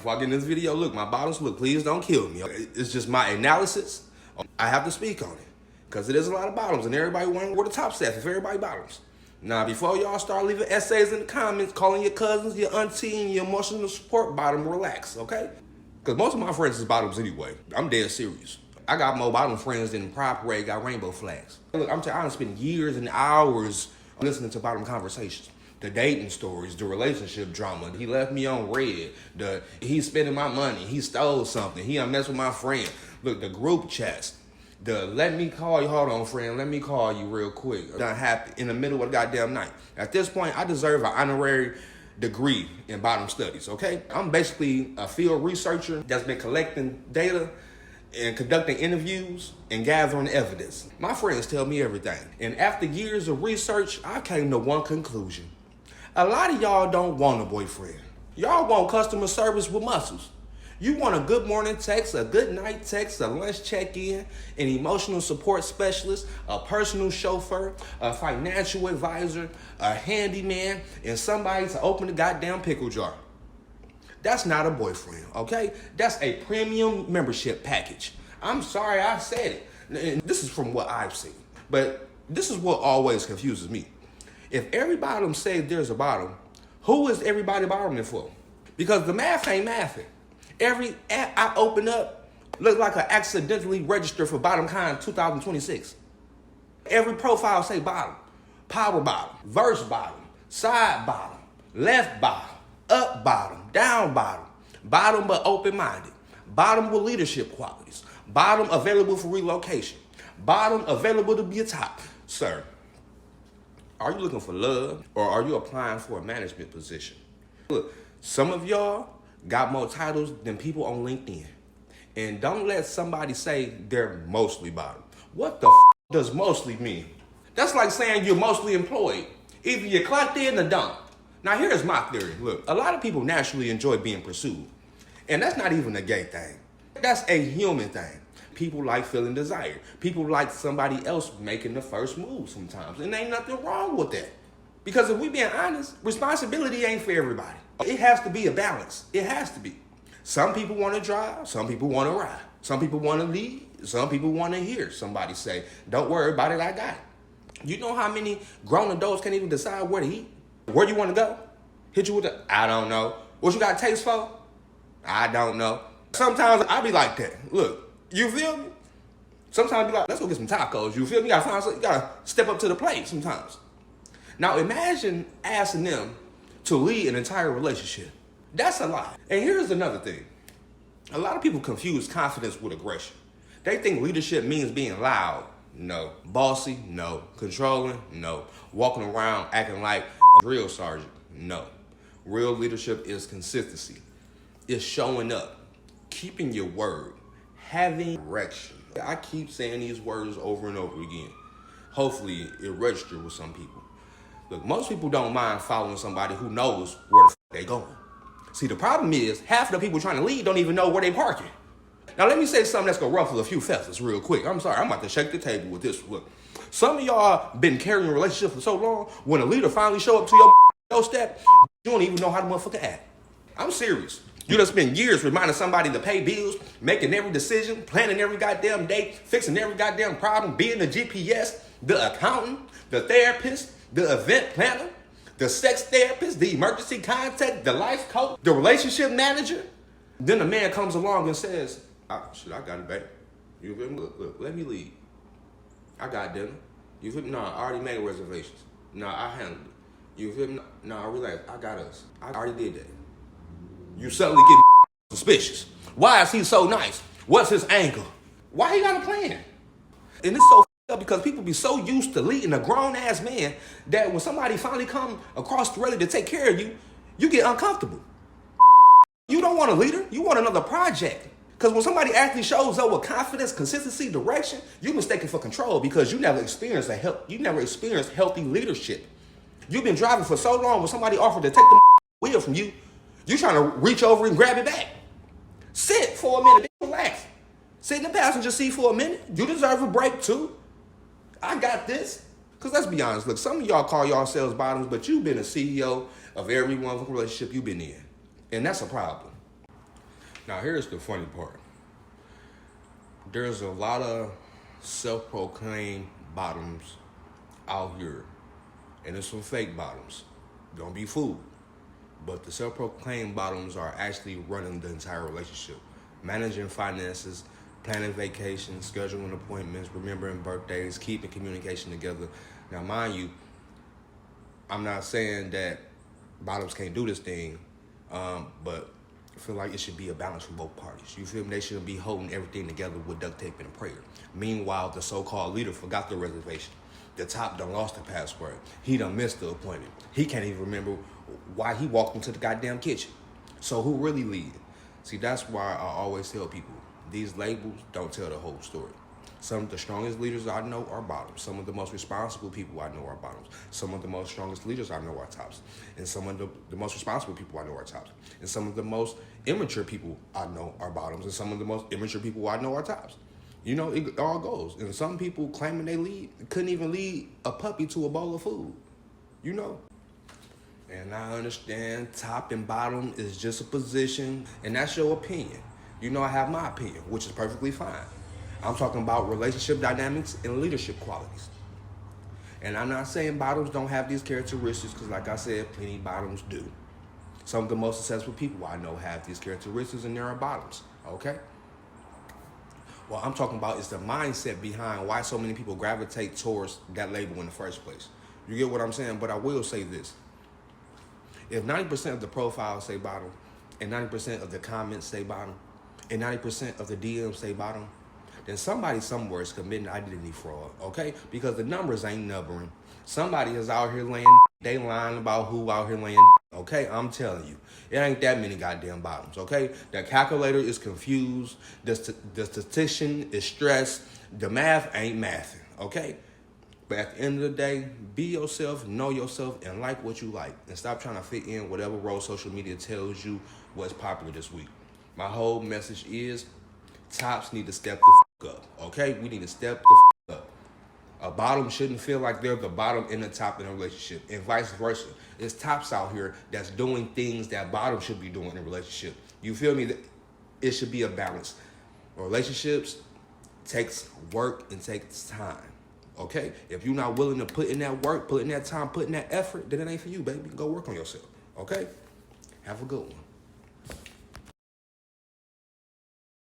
before I get in this video, look, my bottoms, look, please don't kill me. It's just my analysis. I have to speak on it because it is a lot of bottoms and everybody wondering where the top staff if everybody bottoms. Now, before y'all start leaving essays in the comments, calling your cousins, your auntie, and your emotional support bottom, relax, okay? Because most of my friends is bottoms anyway. I'm dead serious. I got more bottom friends than Pride Parade got rainbow flags. Look, I'm telling you, I spent years and hours listening to bottom conversations. The dating stories, the relationship drama. He left me on red. He's spending my money. He stole something. He messed with my friend. Look, the group chats. Let me call you. Hold on, friend. Let me call you real quick. Done happy in the middle of the goddamn night. At this point, I deserve an honorary degree in bottom studies, okay? I'm basically a field researcher that's been collecting data and conducting interviews and gathering evidence. My friends tell me everything. And after years of research, I came to one conclusion. A lot of y'all don't want a boyfriend. Y'all want customer service with muscles. You want a good morning text, a good night text, a lunch check-in, an emotional support specialist, a personal chauffeur, a financial advisor, a handyman, and somebody to open the goddamn pickle jar. That's not a boyfriend, okay? That's a premium membership package. I'm sorry I said it. And this is from what I've seen. But this is what always confuses me. If every bottom says there's a bottom, who is everybody bottoming for? Because the math ain't mathing. Every app I open up looks like I accidentally registered for BottomCon 2026. Every profile say bottom, power bottom, verse bottom, side bottom, left bottom, up bottom, down bottom, bottom but open-minded, bottom with leadership qualities, bottom available for relocation, bottom available to be a top. Sir, are you looking for love or are you applying for a management position? Look, some of y'all got more titles than people on LinkedIn. And don't let somebody say they're mostly bottom. What the does mostly mean? That's like saying you're mostly employed. Either you're clocked in or don't. Now here's my theory. Look, a lot of people naturally enjoy being pursued. And that's not even a gay thing. That's a human thing. People like feeling desired. People like somebody else making the first move sometimes. And ain't nothing wrong with that. Because if we being honest, responsibility ain't for everybody. It has to be a balance. It has to be. Some people want to drive. Some people want to ride. Some people want to lead. Some people want to hear somebody say, don't worry about it, I got it. You know how many grown adults can't even decide where to eat? Where you want to go? Hit you with the, I don't know. What you got a taste for? I don't know. Sometimes I be like that. Look, you feel me? Sometimes I be like, let's go get some tacos. You feel me? You gotta find something. You gotta step up to the plate sometimes. Now imagine asking them to lead an entire relationship. That's a lot. And here's another thing. A lot of people confuse confidence with aggression. They think leadership means being loud. No. Bossy? No. Controlling? No. Walking around acting like a drill sergeant? No. Real leadership is consistency. It's showing up, keeping your word, having direction. I keep saying these words over and over again. Hopefully it registers with some people. Look, most people don't mind following somebody who knows where the they going. See, the problem is half of the people trying to lead don't even know where they parking. Now, let me say something that's going to ruffle a few feathers real quick. I'm sorry. I'm about to shake the table with this. Look, some of y'all been carrying a relationship for so long, when a leader finally show up to your doorstep, you don't even know how the motherfucker act. I'm serious. You done spend years reminding somebody to pay bills, making every decision, planning every goddamn day, fixing every goddamn problem, being the GPS, the accountant, the therapist, the event planner, the sex therapist, the emergency contact, the life coach, the relationship manager. Then a man comes along and says, I got it, babe. You feel me? Look, let me lead. I got dinner. You feel me? No, I already made reservations. No, I handled it. You feel me? No, relax. I got us. I already did that. You suddenly get suspicious. Why is he so nice? What's his angle? Why he got a plan? And it's so up because people be so used to leading a grown-ass man that when somebody finally come across the ready to take care of you, you get uncomfortable. You don't want a leader. You want another project. Because when somebody actually shows up with confidence, consistency, direction, you mistaken for control because you never experienced healthy leadership. You've been driving for so long when somebody offered to take the wheel from you, you trying to reach over and grab it back. Sit for a minute, relax. Sit in the passenger seat for a minute. You deserve a break too. I got this. Because let's be honest, look, some of y'all call yourselves bottoms, but you've been a CEO of every one relationship you've been in. And that's a problem. Now, here's the funny part. There's a lot of self-proclaimed bottoms out here, and there's some fake bottoms. Don't be fooled. But the self-proclaimed bottoms are actually running the entire relationship, managing finances, planning vacations, scheduling appointments, remembering birthdays, keeping communication together. Now, mind you, I'm not saying that bottoms can't do this thing, but I feel like it should be a balance for both parties. You feel me? They shouldn't be holding everything together with duct tape and a prayer. Meanwhile, the so-called leader forgot the reservation. The top done lost the password. He done missed the appointment. He can't even remember why he walked into the goddamn kitchen. So who really leading? See, that's why I always tell people, these labels don't tell the whole story. Some of the strongest leaders I know are bottoms. Some of the most responsible people I know are bottoms. Some of the most strongest leaders I know are tops. And some of the most responsible people I know are tops. And some of the most immature people I know are bottoms. And some of the most immature people I know are tops. You know, it all goes. And some people claiming they couldn't even lead a puppy to a bowl of food. You know? And I understand top and bottom is just a position, and that's your opinion. You know, I have my opinion, which is perfectly fine. I'm talking about relationship dynamics and leadership qualities. And I'm not saying bottoms don't have these characteristics, because like I said, plenty bottoms do. Some of the most successful people I know have these characteristics, and there are bottoms, okay? What I'm talking about is the mindset behind why so many people gravitate towards that label in the first place. You get what I'm saying? But I will say this. If 90% of the profiles say bottom, and 90% of the comments say bottom, and 90% of the DMs say bottom, then somebody somewhere is committing identity fraud, okay? Because the numbers ain't numbering. Somebody is out here laying, they lying about who out here laying, okay? I'm telling you, it ain't that many goddamn bottoms, okay? The calculator is confused, the statistician is stressed, the math ain't mathing, okay? But at the end of the day, be yourself, know yourself, and like what you like. And stop trying to fit in whatever role social media tells you what's popular this week. My whole message is, tops need to step the up, okay? We need to step the up. A bottom shouldn't feel like they're the bottom and the top in a relationship, and vice versa. It's tops out here that's doing things that bottom should be doing in a relationship. You feel me? It should be a balance. Relationships takes work and takes time. Okay? If you're not willing to put in that work, put in that time, put in that effort, then it ain't for you, baby. Go work on yourself. Okay? Have a good one.